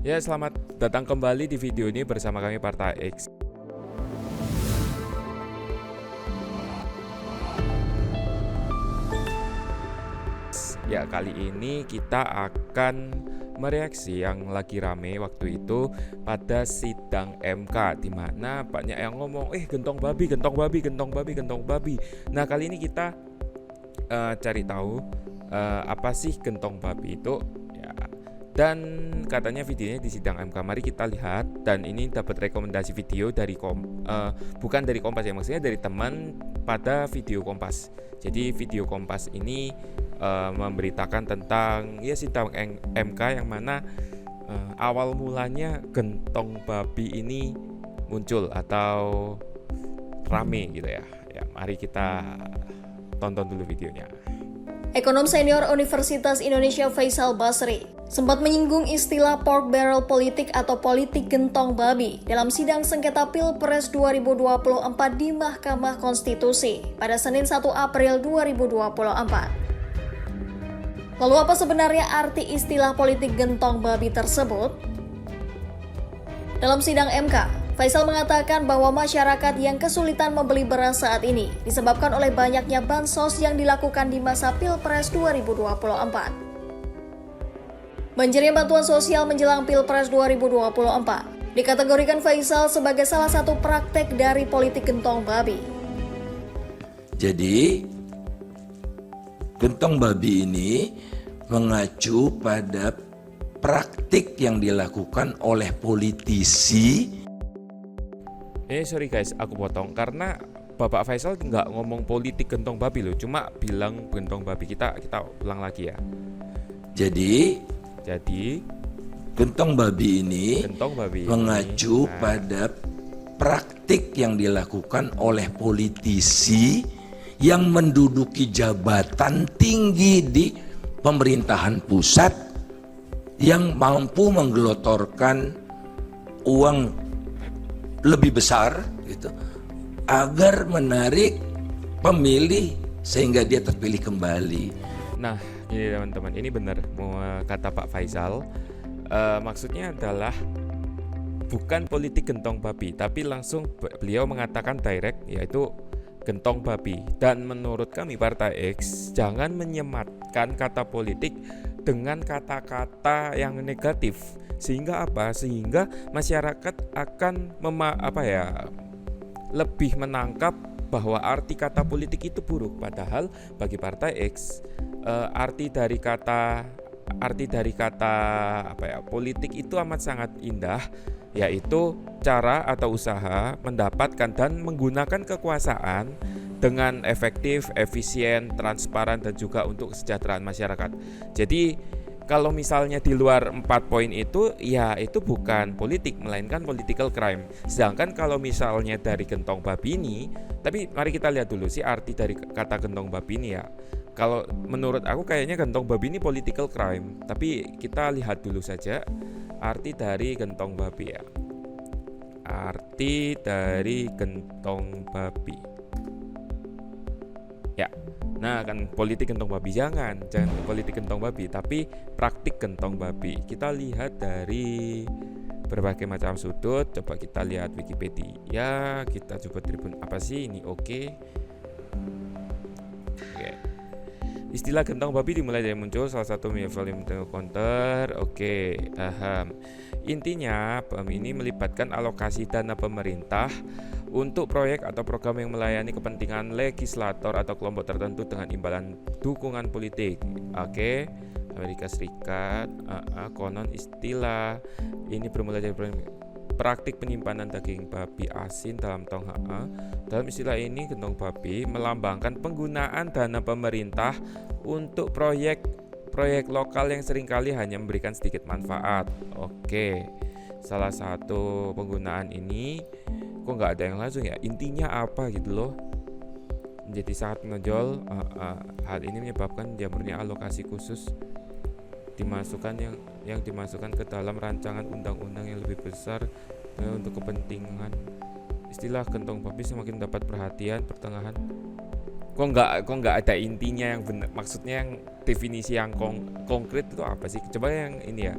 Ya, selamat datang kembali di video ini bersama kami Partai X. Ya, kali ini kita akan mereaksi yang lagi rame waktu itu pada sidang MK, di mana banyak yang ngomong, gentong babi, gentong babi, gentong babi, gentong babi. Nah, kali ini kita cari tahu apa sih gentong babi itu ya. Dan katanya videonya di sidang MK. Mari kita lihat. Dan ini dapat rekomendasi video dari bukan dari Kompas ya, maksudnya dari teman pada video Kompas. Jadi video Kompas ini memberitakan tentang ya sidang MK yang mana awal mulanya gentong babi ini muncul atau rame gitu ya. Ya, mari kita tonton dulu videonya. Ekonom senior Universitas Indonesia Faisal Basri sempat menyinggung istilah pork barrel politik atau politik gentong babi dalam sidang sengketa Pilpres 2024 di Mahkamah Konstitusi pada Senin 1 April 2024. Lalu apa sebenarnya arti istilah politik gentong babi tersebut? Dalam sidang MK, Faisal mengatakan bahwa masyarakat yang kesulitan membeli beras saat ini disebabkan oleh banyaknya bansos yang dilakukan di masa Pilpres 2024. Banjirnya bantuan sosial menjelang Pilpres 2024 dikategorikan Faisal sebagai salah satu praktek dari politik gentong babi. Jadi, gentong babi ini mengacu pada praktik yang dilakukan oleh politisi. Sorry guys, aku potong karena Bapak Faisal nggak ngomong politik gentong babi loh, cuma bilang gentong babi. Kita ulang lagi ya. Jadi gentong babi mengacu pada praktik yang dilakukan oleh politisi yang menduduki jabatan tinggi di pemerintahan pusat yang mampu menggelontorkan uang lebih besar gitu agar menarik pemilih sehingga dia terpilih kembali. Nah, ini teman-teman, ini benar kata Pak Faisal. Maksudnya adalah bukan politik gentong babi, tapi langsung beliau mengatakan direct, yaitu gentong babi. Dan menurut kami Partai X, jangan menyematkan kata politik dengan kata-kata yang negatif. Sehingga apa? Sehingga masyarakat akan lebih menangkap bahwa arti kata politik itu buruk. Padahal bagi Partai X, arti dari kata politik itu amat sangat indah, yaitu cara atau usaha mendapatkan dan menggunakan kekuasaan dengan efektif, efisien, transparan, dan juga untuk kesejahteraan masyarakat. Jadi kalau misalnya di luar 4 poin itu, ya itu bukan politik, melainkan political crime. Sedangkan kalau misalnya dari gentong babi ini, tapi mari kita lihat dulu sih arti dari kata gentong babi ini ya. Kalau menurut aku kayaknya gentong babi ini political crime. Tapi kita lihat dulu saja arti dari gentong babi ya. Arti dari gentong babi. Ya. Nah, kan politik gentong babi jangan politik gentong babi, tapi praktik gentong babi. Kita lihat dari berbagai macam sudut. Coba kita lihat Wikipedia, kita coba Tribun apa sih ini. Oke. Istilah gentong babi dimulai dari muncul salah satu volume counter. Oke, paham. Intinya, ini melibatkan alokasi dana pemerintah untuk proyek atau program yang melayani kepentingan legislator atau kelompok tertentu dengan imbalan dukungan politik. Oke, Amerika Serikat. Konon istilah ini bermula dari praktik penyimpanan daging babi asin dalam tong. Dalam istilah ini, gentong babi melambangkan penggunaan dana pemerintah untuk proyek lokal yang seringkali hanya memberikan sedikit manfaat. Oke, salah satu penggunaan ini kok nggak ada yang langsung ya, intinya apa gitu loh, menjadi sangat menonjol. Hal ini menyebabkan jamurnya alokasi khusus yang dimasukkan ke dalam rancangan undang-undang yang lebih besar untuk kepentingan. Istilah gentong babi semakin dapat perhatian pertengahan. Kok nggak ada intinya yang benar, maksudnya yang definisi yang konkret itu apa sih? Coba yang ini ya.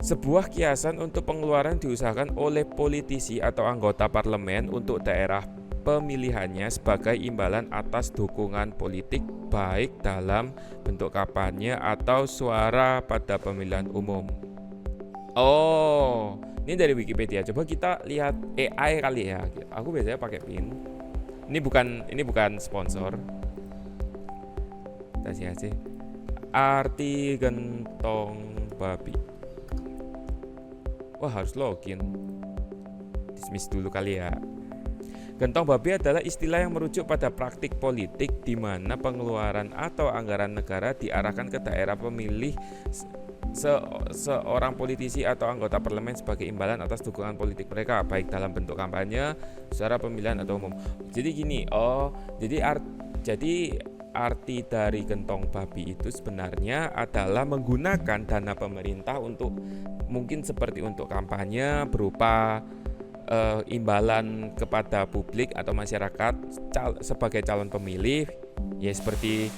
sebuah kiasan untuk pengeluaran diusahakan oleh politisi atau anggota parlemen untuk daerah pemilihannya sebagai imbalan atas dukungan politik baik dalam bentuk kampanye atau suara pada pemilihan umum. Oh, ini dari Wikipedia. Coba kita lihat AI kali ya. Aku biasanya pakai PIN. Ini bukan sponsor. Kita sih. Arti gentong babi. Wah, harus login. Dismiss dulu kali ya. Gentong babi adalah istilah yang merujuk pada praktik politik di mana pengeluaran atau anggaran negara diarahkan ke daerah pemilih seorang politisi atau anggota parlemen sebagai imbalan atas dukungan politik mereka baik dalam bentuk kampanye, suara pemilihan atau umum. Jadi gini, jadi arti dari gentong babi itu sebenarnya adalah menggunakan dana pemerintah untuk mungkin seperti untuk kampanye berupa imbalan kepada publik atau masyarakat sebagai calon pemilih, ya seperti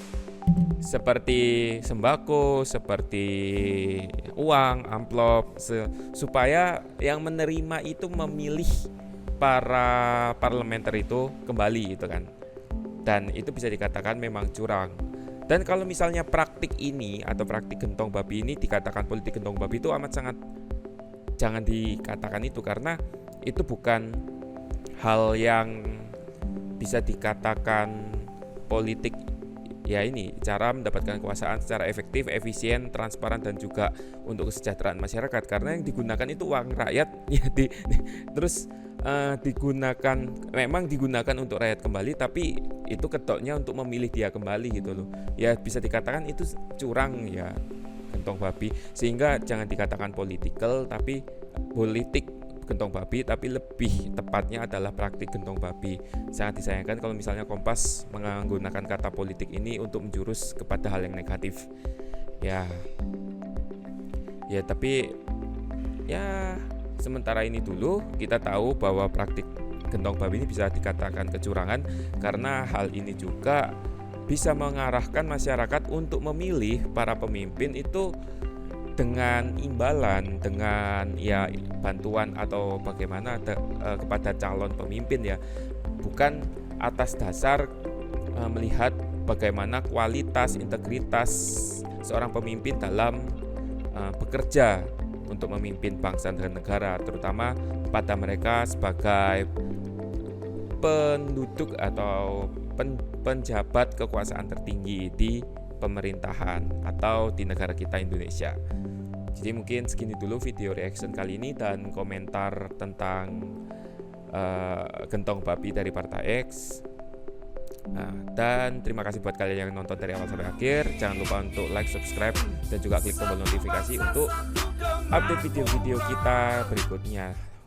sembako, seperti uang, amplop, supaya yang menerima itu memilih para parlementer itu kembali gitu kan. Dan itu bisa dikatakan memang curang. Dan kalau misalnya praktik ini atau praktik gentong babi ini dikatakan politik gentong babi, itu amat sangat jangan dikatakan itu, karena itu bukan hal yang bisa dikatakan politik. Ya, ini cara mendapatkan kekuasaan secara efektif, efisien, transparan, dan juga untuk kesejahteraan masyarakat. Karena yang digunakan itu uang rakyat ya, terus memang digunakan untuk rakyat kembali, tapi itu ketoknya untuk memilih dia kembali gitu loh. Ya bisa dikatakan itu curang ya, gentong babi. Sehingga jangan dikatakan politik gentong babi, tapi lebih tepatnya adalah praktik gentong babi. Sangat disayangkan kalau misalnya Kompas menggunakan kata politik ini untuk menjurus kepada hal yang negatif. Ya tapi ya sementara ini dulu kita tahu bahwa praktik gentong babi ini bisa dikatakan kecurangan, karena hal ini juga bisa mengarahkan masyarakat untuk memilih para pemimpin itu dengan imbalan, dengan ya bantuan atau bagaimana kepada calon pemimpin ya, bukan atas dasar melihat bagaimana kualitas, integritas seorang pemimpin dalam bekerja untuk memimpin bangsa dan negara, terutama pada mereka sebagai penduduk atau penjabat kekuasaan tertinggi di pemerintahan atau di negara kita Indonesia. Jadi mungkin segini dulu video reaction kali ini dan komentar tentang gentong babi dari Partai X. Dan terima kasih buat kalian yang nonton dari awal sampai akhir. Jangan lupa untuk like, subscribe, dan juga klik tombol notifikasi untuk update video-video kita berikutnya.